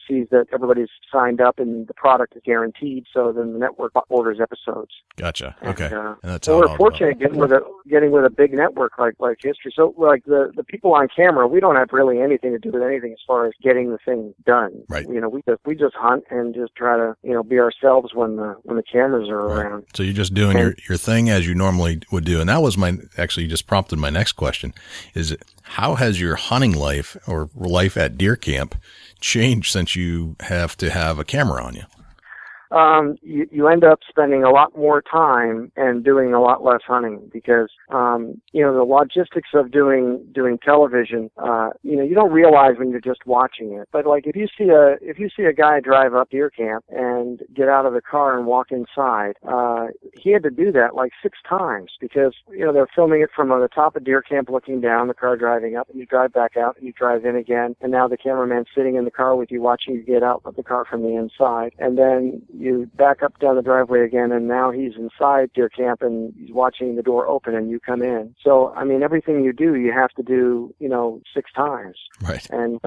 sees that everybody's signed up and the product is guaranteed. So then the network orders episodes. Gotcha. Okay. And that's so we're fortunate getting with a big network like History. So like the people on camera, we don't have really anything to do with anything as far as getting the thing done. Right. We just hunt and just try to be ourselves when the cameras are around. So you're just doing your thing as you normally would do, and that was you just prompted my next question: is how has your hunting life or life at deer camp changed since you have to have a camera on you? You end up spending a lot more time and doing a lot less hunting because, the logistics of doing television, you don't realize when you're just watching it. But like if you see a guy drive up deer camp and get out of the car and walk inside, he had to do that like 6 times because, they're filming it from the top of deer camp looking down, the car driving up, and you drive back out and you drive in again. And now the cameraman's sitting in the car with you watching you get out of the car from the inside. And then you back up down the driveway again, and now he's inside deer camp and he's watching the door open and you come in. So, I mean, everything you do, you have to do, 6 times. Right. And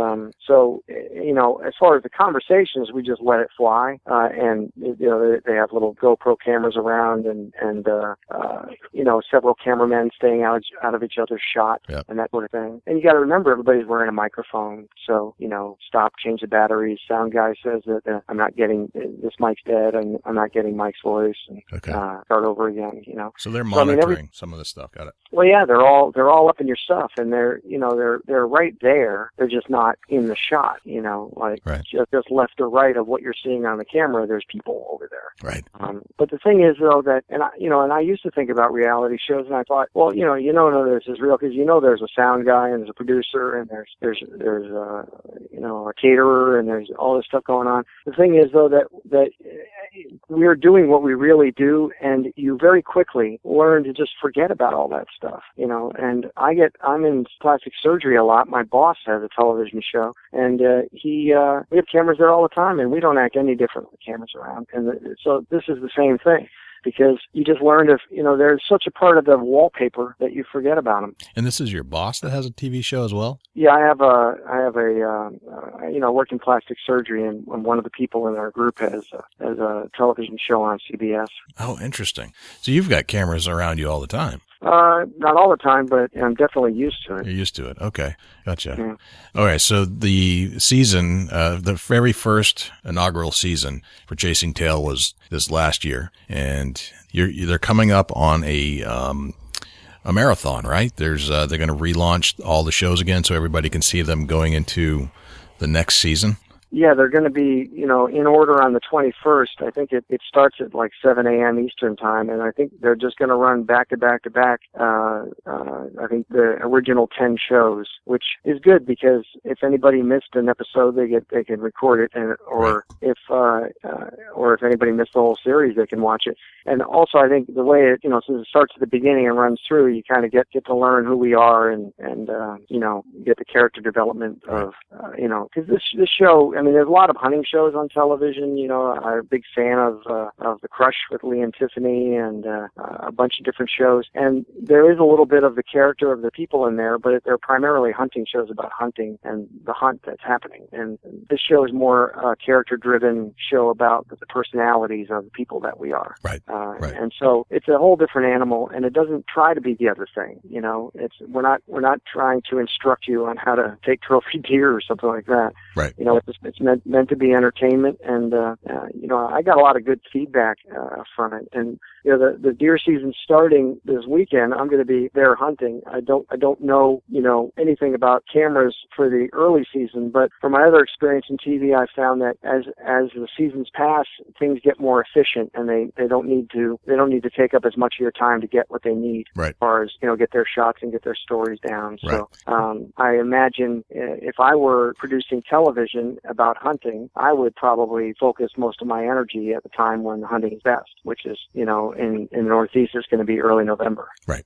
so, as far as the conversations, we just let it fly. And, they have little GoPro cameras around and several cameramen staying out of each other's shot. Yep. And that sort of thing. And you got to remember, everybody's wearing a microphone. So, stop, change the batteries. Sound guy says that I'm not getting, this mic's dead and I'm not getting Mike's voice, and start over again, So they're monitoring some of this stuff. Got it. Well, yeah, they're all up in your stuff, and they're right there. They're just not in the shot, Right. just left or right of what you're seeing on the camera. There's people over there. Right. But the thing is, though, that and I used to think about reality shows, and I thought, well, none of this is real because there's a sound guy and there's a producer and there's a caterer and there's all this stuff going on. The thing is, though, that we're doing what we really do, and you very quickly learn to just forget about all that stuff, and I'm in plastic surgery a lot. My boss has a television show, and we have cameras there all the time, and we don't act any different with cameras around. And so this is the same thing. Because you just learned there's such a part of the wallpaper that you forget about them. And this is your boss that has a TV show as well? Yeah, I have work in plastic surgery, and one of the people in our group has a television show on CBS. Oh, interesting. So you've got cameras around you all the time. Not all the time, but I'm definitely used to it. You're used to it. Okay. Gotcha. Yeah. All right. So the season, the very first inaugural season for Chasing Tail was this last year, and they're coming up on a marathon, right? They're going to relaunch all the shows again so everybody can see them going into the next season. Yeah, they're going to be, in order on the 21st. I think it starts at like 7 a.m. Eastern time, and I think they're just going to run back to back to back. I think the original 10 shows, which is good because if anybody missed an episode, they can record it, or if anybody missed the whole series, they can watch it. And also, I think the way it, since it starts at the beginning and runs through, you kind of get to learn who we are and get the character development of, because this show. I mean, there's a lot of hunting shows on television. You know, I'm a big fan of The Crush with Lee and Tiffany and a bunch of different shows. And there is a little bit of the character of the people in there, but they're primarily hunting shows about hunting and the hunt that's happening. And this show is more a character-driven show about the personalities of the people that we are. Right. Right. And so it's a whole different animal, and it doesn't try to be the other thing. You know, we're not trying to instruct you on how to take trophy deer or something like that. Right. You know, it's meant to be entertainment, and you know, I got a lot of good feedback from it. And you know, the deer season starting this weekend, I'm going to be there hunting. I don't know, you know, anything about cameras for the early season, but from my other experience in TV, I found that as the seasons pass, things get more efficient, and they don't need to take up as much of your time to get what they need, right, as far as, you know, get their shots and get their stories down. Right. So I imagine if I were producing television about hunting, I would probably focus most of my energy at the time when the hunting is best, which is, you know, in the Northeast, it's going to be early November, right,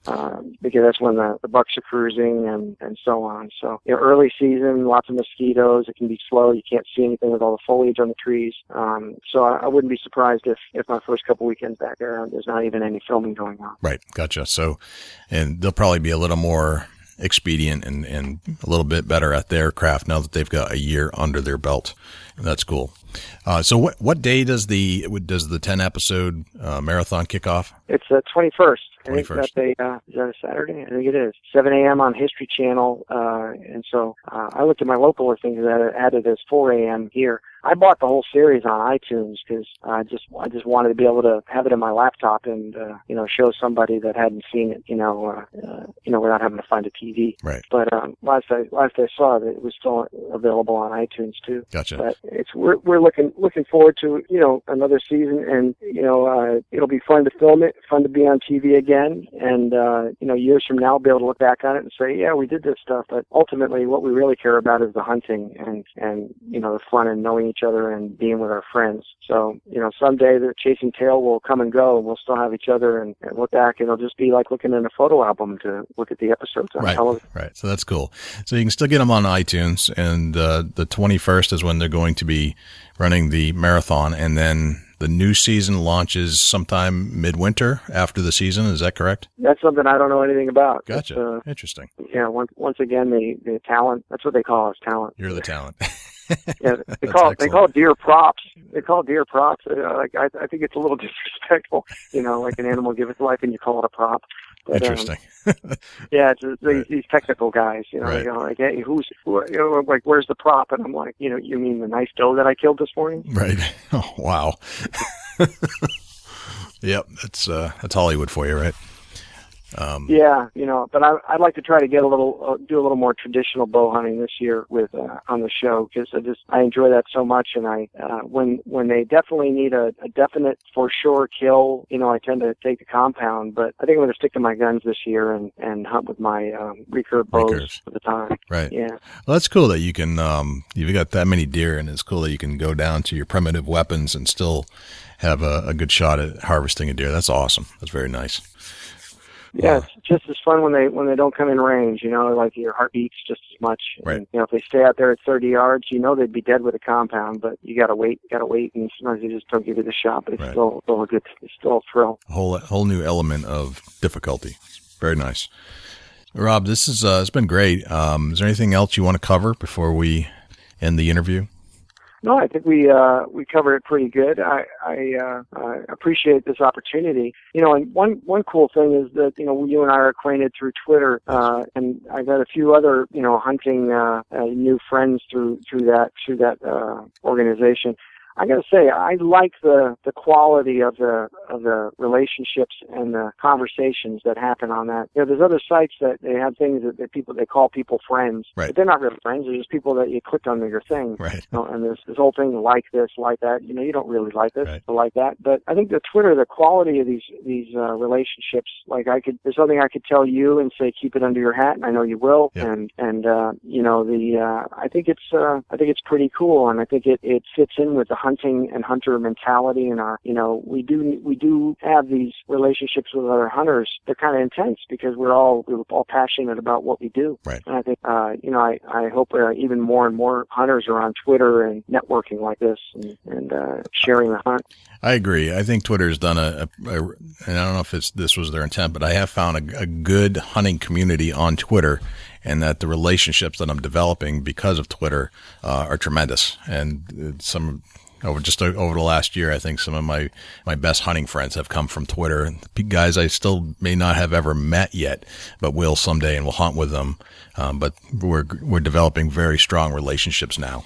because that's when the bucks are cruising and so on. So, you know, early season, lots of mosquitoes. It can be slow. You can't see anything with all the foliage on the trees. So I wouldn't be surprised if my first couple weekends back there, there's not even any filming going on. Right. Gotcha. So, and they'll probably be a little more expedient and a little bit better at their craft now that they've got a year under their belt. That's cool. So what day does the 10 episode marathon kick off? It's the 21st. 21st. I think is that a Saturday? I think it is. 7 a.m. on History Channel. And so I looked at my local listings that had it as 4 a.m. here. I bought the whole series on iTunes because I just wanted to be able to have it in my laptop and you know, show somebody that hadn't seen it, you know, without having to find a TV. Right. But last I saw that it was still available on iTunes too. Gotcha. But we're looking forward to, you know, another season, and you know, it'll be fun to film it, fun to be on TV again, and you know, years from now, I'll be able to look back on it and say, yeah, we did this stuff. But ultimately, what we really care about is the hunting and you know, the fun and knowing each other and being with our friends. So, you know, someday the chasing tail will come and go, and we'll still have each other and look back, and it'll just be like looking in a photo album to look at the episodes on television. Right. So that's cool. So you can still get them on iTunes, and the 21st is when they're going to be running the marathon, and then the new season launches sometime midwinter after the season. Is that correct? That's something I don't know anything about. Gotcha. Interesting. Yeah. Once again, the talent. That's what they call us, talent. You're the talent. Yeah, they call deer props. They call deer props. Like I think it's a little disrespectful. You know, like an animal give its life and you call it a prop. But, interesting. Yeah, it's Right. these technical guys. You know, Right. they go like, hey, you know, like, where's the prop? And I'm like, you know, you mean the nice doe that I killed this morning? Right. Oh, wow. Yep. That's Hollywood for you, right? Yeah, you know, but I'd like to try to get do a little more traditional bow hunting this year with on the show, because I enjoy that so much, and when they definitely need a definite for sure kill, you know, I tend to take the compound, but I think I'm going to stick to my guns this year and hunt with my recurve bows for the time. Right. Yeah. Well, that's cool that you can you've got that many deer, and it's cool that you can go down to your primitive weapons and still have a good shot at harvesting a deer. That's awesome. That's very nice. Yeah, it's just as fun when they don't come in range, you know, like your heart beats just as much. Right. And, you know, if they stay out there at 30 yards, you know they'd be dead with a compound, but you gotta wait, and sometimes they just don't give you the shot, but it's still a thrill. A whole new element of difficulty. Very nice. Rob, this is it's been great. Is there anything else you want to cover before we end the interview? No, I think we covered it pretty good. I appreciate this opportunity. You know, and one cool thing is that, you know, you and I are acquainted through Twitter, and I've got a few other, you know, hunting new friends through that organization. I got to say, I like the quality of the relationships and the conversations that happen on that. You know, there's other sites that they have things that they call people friends, right. But they're not really friends. They're just people that you clicked on your thing, right? You know, and there's this whole thing like this, like that. You know, you don't really like this, right. Or like that. But I think the Twitter, the quality of these relationships, like there's something I could tell you and say keep it under your hat, and I know you will. Yep. And you know, I think it's pretty cool, and I think it fits in with the hunting and hunter mentality, and we do have these relationships with other hunters. They're kind of intense because we're all passionate about what we do. Right. And I think, I hope even more and more hunters are on Twitter and networking like this and sharing the hunt. I agree. I think Twitter's done and I don't know if this was their intent, but I have found a good hunting community on Twitter, and that the relationships that I'm developing because of Twitter are tremendous. And over the last year, I think some of my best hunting friends have come from Twitter. Guys I still may not have ever met yet, but will someday, and we'll hunt with them. But we're developing very strong relationships now.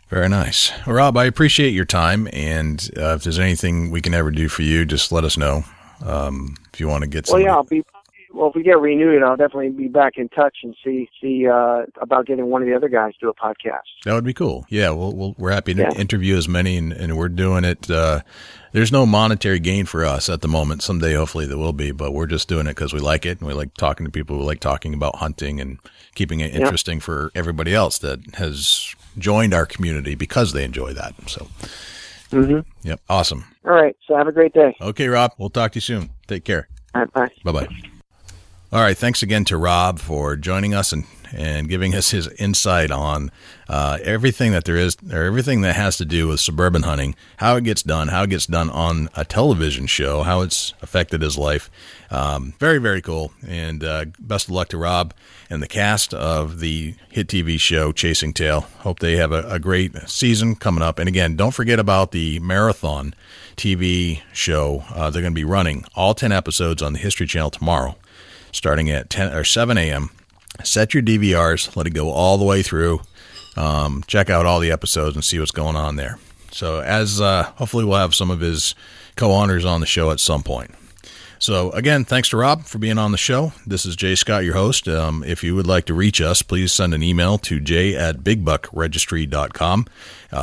Very nice. Well, Rob, I appreciate your time, and if there's anything we can ever do for you, just let us know. If you want to get some. If we get renewed, I'll definitely be back in touch and see about getting one of the other guys to do a podcast. That would be cool. Yeah, we're happy to interview as many, and we're doing it. There's no monetary gain for us at the moment. Someday, hopefully, there will be, but we're just doing it because we like it, and we like talking to people. We like talking about hunting and keeping it interesting for everybody else that has joined our community because they enjoy that. So, Yep, awesome. All right, so have a great day. Okay, Rob, we'll talk to you soon. Take care. All right, bye. Bye-bye. All right, thanks again to Rob for joining us and giving us his insight on everything that there is, or everything that has to do with suburban hunting, how it gets done on a television show, how it's affected his life. Very, very cool. And best of luck to Rob and the cast of the hit TV show Chasing Tail. Hope they have a great season coming up. And again, don't forget about the Marathon TV show. They're going to be running all 10 episodes on the History Channel tomorrow, starting at 10 or 7 a.m. Set your DVRs, let it go all the way through. Check out all the episodes and see what's going on there. So hopefully we'll have some of his co-owners on the show at some point. So again, thanks to Rob for being on the show. This is Jay Scott, your host. If you would like to reach us, please send an email to jay@bigbuckregistry.com.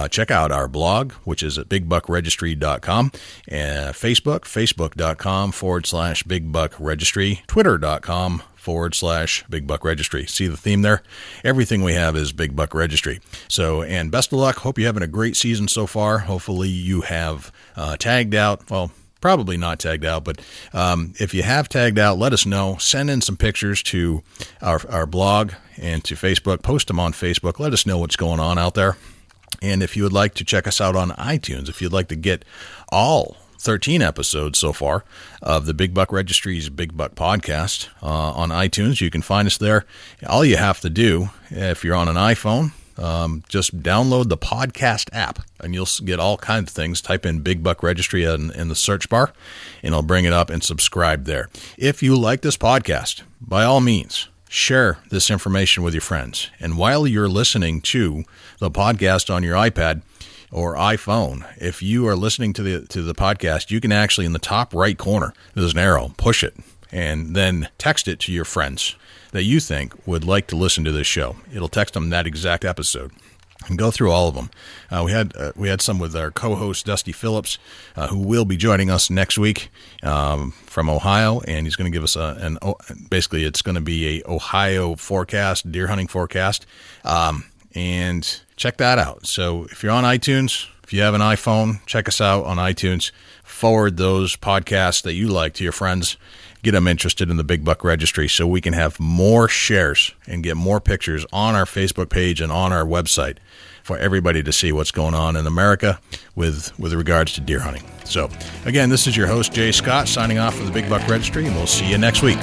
Check out our blog, which is at bigbuckregistry.com, and facebook.com/bigbuckregistry, twitter.com/bigbuckregistry. See the theme there? Everything we have is Big Buck Registry. So, and best of luck. Hope you're having a great season so far. Hopefully you have tagged out, well, probably not tagged out, but if you have tagged out, let us know. Send in some pictures to our blog and to Facebook. Post them on Facebook. Let us know what's going on out there. And if you would like to check us out on iTunes, if you'd like to get all 13 episodes so far of the Big Buck Registry's Big Buck podcast on iTunes, you can find us there. All you have to do, if you're on an iPhone, just download the podcast app, and you'll get all kinds of things. Type in Big Buck Registry in the search bar, and it'll bring it up, and subscribe there. If you like this podcast, by all means, share this information with your friends. And while you're listening to the podcast on your iPad or iPhone, if you are listening to the podcast, you can actually, in the top right corner, there's an arrow, push it, and then text it to your friends that you think would like to listen to this show. It'll text them that exact episode and go through all of them. We had some with our co-host Dusty Phillips, who will be joining us next week from Ohio, and he's going to give us basically it's going to be a Ohio forecast, deer hunting forecast, and check that out. So if you're on iTunes, if you have an iPhone, check us out on iTunes. Forward those podcasts that you like to your friends. Get them interested in the Big Buck Registry so we can have more shares and get more pictures on our Facebook page and on our website for everybody to see what's going on in America with regards to deer hunting. So, again, this is your host, Jay Scott, signing off for the Big Buck Registry, and we'll see you next week.